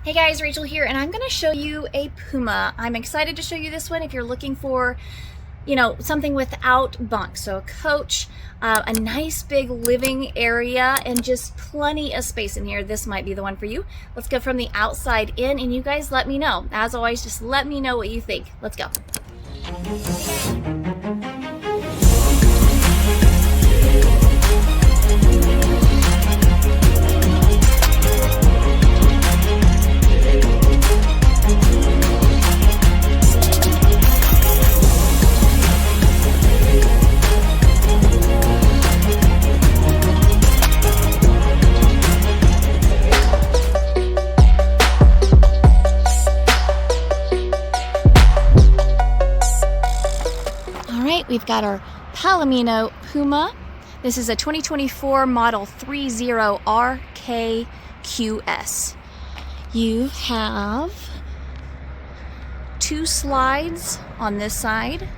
Hey guys, Rachel here, and I'm going to show you a Puma. I'm excited to show you this one if you're looking for, something without bunk. So a coach, a nice big living area, and just plenty of space in here. This might be the one for you. Let's go from the outside in, and you guys let me know. As always, just let me know what you think. Let's go. We've got our Palomino Puma. This is a 2024 model 30RKQS. You have two slides on this side.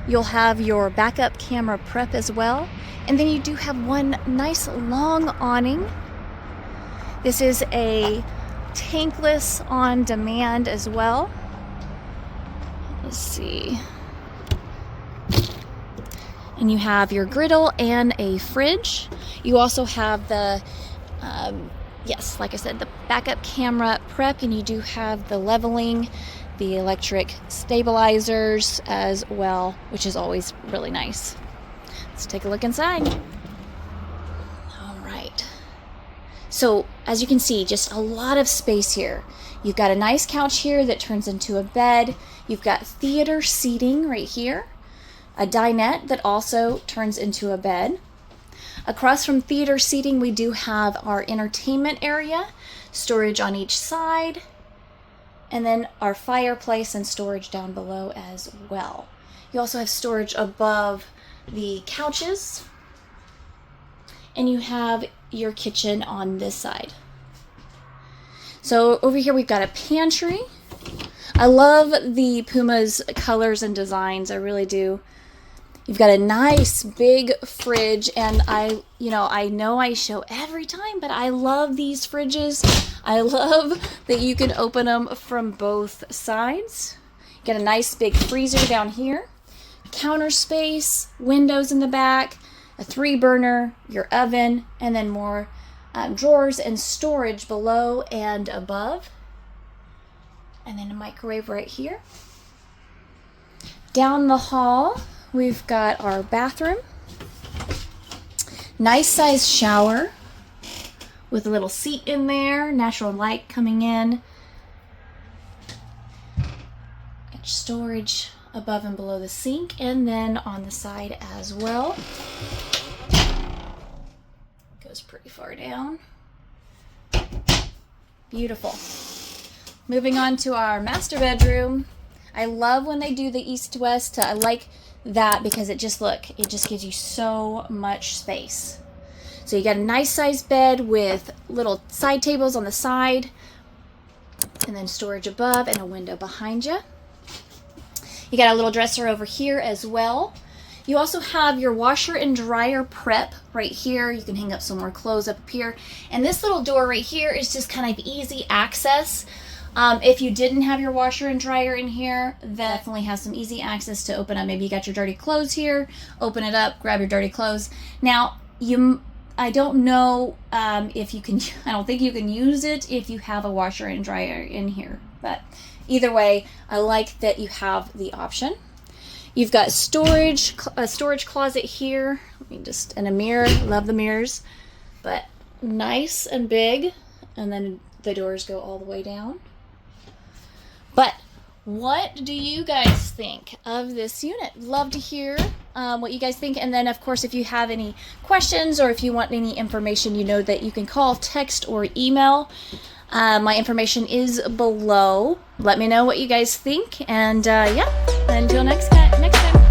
You'll have your backup camera prep as well. And then you do have one nice long awning. This is a tankless on demand as well. Let's see. And you have your griddle and a fridge. You also have the, yes, like I said, the backup camera prep, and you do have the leveling, the electric stabilizers as well, which is always really nice. Let's take a look inside. All right. So as you can see, just a lot of space here. You've got a nice couch here that turns into a bed. You've got theater seating right here. A dinette that also turns into a bed. Across from theater seating, we do have our entertainment area, storage on each side, and then our fireplace and storage down below as well. You also have storage above the couches, and you have your kitchen on this side. So over here we've got a pantry. I love the Puma's colors and designs, I really do. You've got a nice big fridge, and I know I show every time, but I love these fridges. I love that you can open them from both sides. You got a nice big freezer down here, counter space, windows in the back, a 3-burner, your oven, and then more drawers and storage below and above. And then a microwave right here. Down the hall, we've got our bathroom. Nice size shower with a little seat in there, natural light coming in. Got storage above and below the sink, and then on the side as well. Goes pretty far down. Beautiful. Moving on to our master bedroom. I love when they do the east-west. I like that because it just gives you so much space. So you got a nice sized bed with little side tables on the side, and then storage above and a window behind you. You got a little dresser over here as well. You also have your washer and dryer prep right here. You can hang up some more clothes up here. And this little door right here is just kind of easy access. If you didn't have your washer and dryer in here, that definitely has some easy access to open up. Maybe you got your dirty clothes here, open it up, grab your dirty clothes. Now, I don't know if you can, I don't think you can use it if you have a washer and dryer in here. But either way, I like that you have the option. You've got storage, a storage closet here. And a mirror, love the mirrors. But nice and big, and then the doors go all the way down. But what do you guys think of this unit? Love to hear what you guys think. And then, of course, if you have any questions or if you want any information, you know that you can call, text, or email. My information is below. Let me know what you guys think. And yeah, until next time.